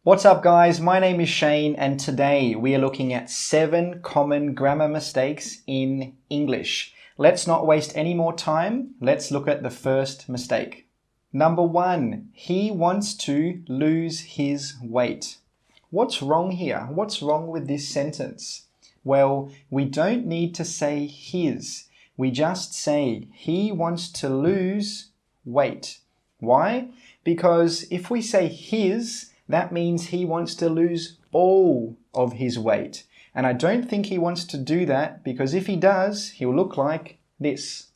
What's up guys, my name is Shane and today we are looking at 7 common grammar mistakes in English. Let's not waste any more time, let's look at the first mistake. Number 1, he wants to lose his weight. What's wrong here? What's wrong with this sentence? Well, we don't need to say his, we just say he wants to lose weight. Why? Because if we say his, that means he wants to lose all of his weight. And I don't think he wants to do that because if he does, he'll look like this.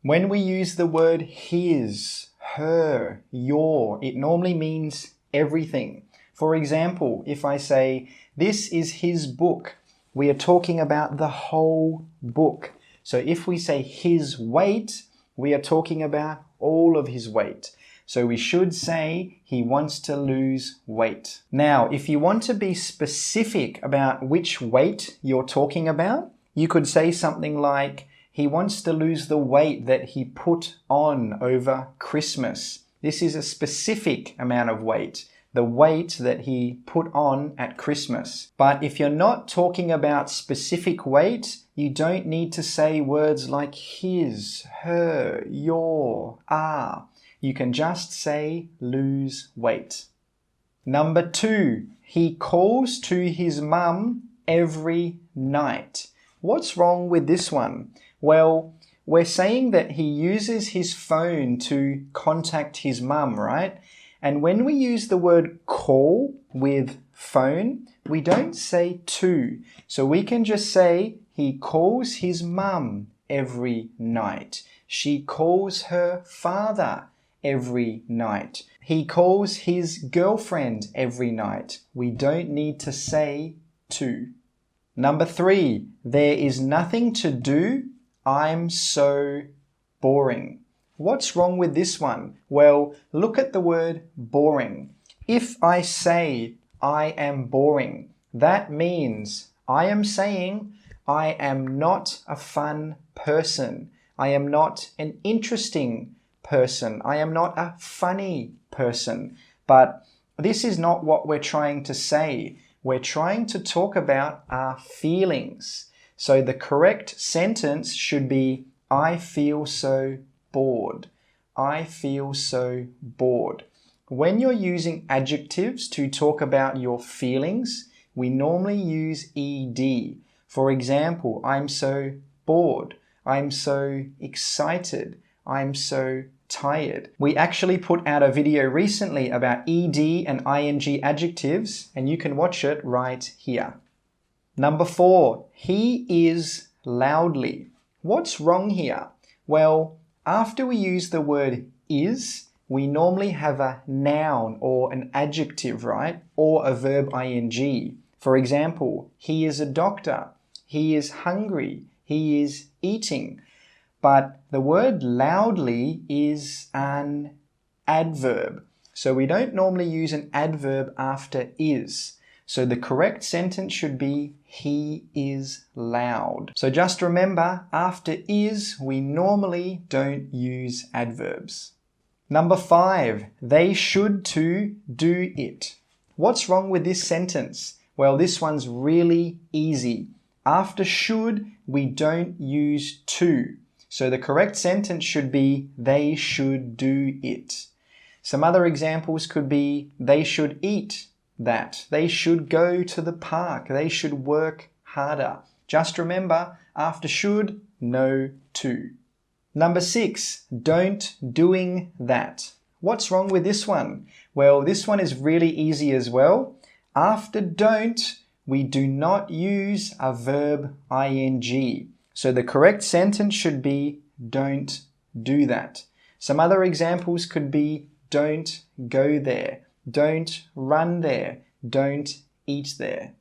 When we use the word his, her, your, it normally means everything. For example, if I say, this is his book, we are talking about the whole book. So if we say his weight, we are talking about all of his weight. So we should say he wants to lose weight. Now, if you want to be specific about which weight you're talking about, you could say something like, he wants to lose the weight that he put on over Christmas. This is a specific amount of weight, the weight that he put on at Christmas. But if you're not talking about specific weight, you don't need to say words like his, her, your, are. You can just say lose weight. Number 2, he calls to his mum every night. What's wrong with this one? Well, we're saying that he uses his phone to contact his mum, right? And when we use the word call with phone, we don't say to. So we can just say he calls his mum every night. She calls her father every night. He calls his girlfriend every night. We don't need to say to. Number 3, there is nothing to do. I'm so boring. What's wrong with this one? Well, look at the word boring. If I say I am boring, that means I am saying I am not a fun person. I am not an interesting person. I am not a funny person. But this is not what we're trying to say. We're trying to talk about our feelings. So the correct sentence should be, I feel so bored. I feel so bored. When you're using adjectives to talk about your feelings, we normally use ed. For example, I'm so bored. I'm so excited. I'm so tired. We actually put out a video recently about ed and ing adjectives, and you can watch it right here. Number 4, he is loudly. What's wrong here? Well, after we use the word is, we normally have a noun or an adjective, right? Or a verb ing. For example, he is a doctor. He is hungry. He is eating. But the word loudly is an adverb. So we don't normally use an adverb after is. So the correct sentence should be, he is loud. So just remember, after is, we normally don't use adverbs. Number 5, they should to do it. What's wrong with this sentence? Well, this one's really easy. After should, we don't use to. So the correct sentence should be, they should do it. Some other examples could be, they should eat that. They should go to the park. They should work harder. Just remember, after should, no to. Number 6, don't doing that. What's wrong with this one? Well, this one is really easy as well. After don't, we do not use a verb ing. So the correct sentence should be, don't do that. Some other examples could be, don't go there. Don't run there. Don't eat there.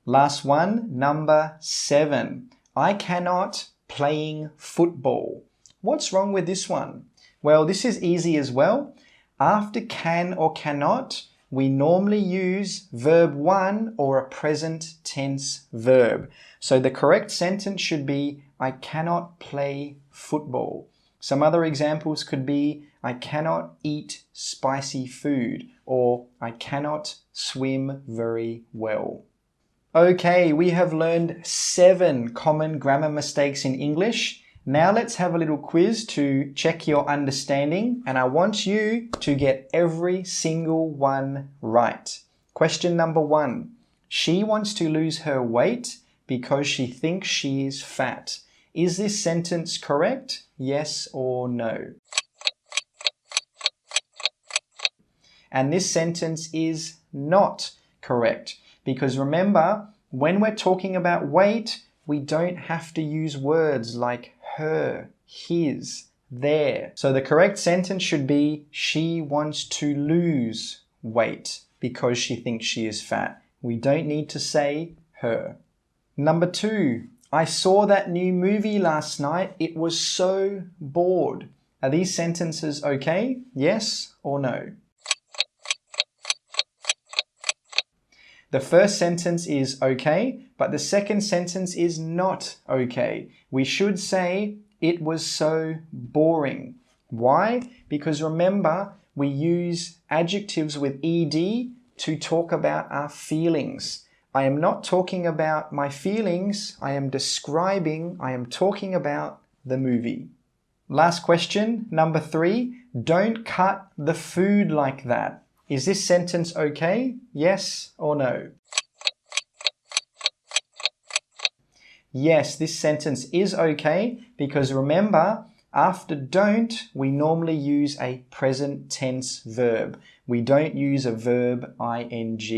Last one, number 7. I cannot playing football. What's wrong with this one? Well, this is easy as well. After can or cannot, we normally use verb 1 or a present tense verb. So the correct sentence should be, I cannot play football. Some other examples could be, I cannot eat spicy food, or I cannot swim very well. Okay, we have learned 7 common grammar mistakes in English. Now let's have a little quiz to check your understanding, and I want you to get every single one right. Question number 1. She wants to lose her weight because she thinks she is fat. Is this sentence correct? Yes or no? And this sentence is not correct, because remember, when we're talking about weight, we don't have to use words like her, his, their. So the correct sentence should be, she wants to lose weight because she thinks she is fat. We don't need to say her. Number 2, I saw that new movie last night. It was so bored. Are these sentences okay? Yes or no? The first sentence is okay, but the second sentence is not okay. We should say, it was so boring. Why? Because remember, we use adjectives with ed to talk about our feelings. I am not talking about my feelings. I am talking about the movie. Last question, number 3. Don't cut the food like that. Is this sentence okay? Yes or no? Yes, this sentence is okay, because remember, after don't, we normally use a present tense verb. We don't use a verb ing.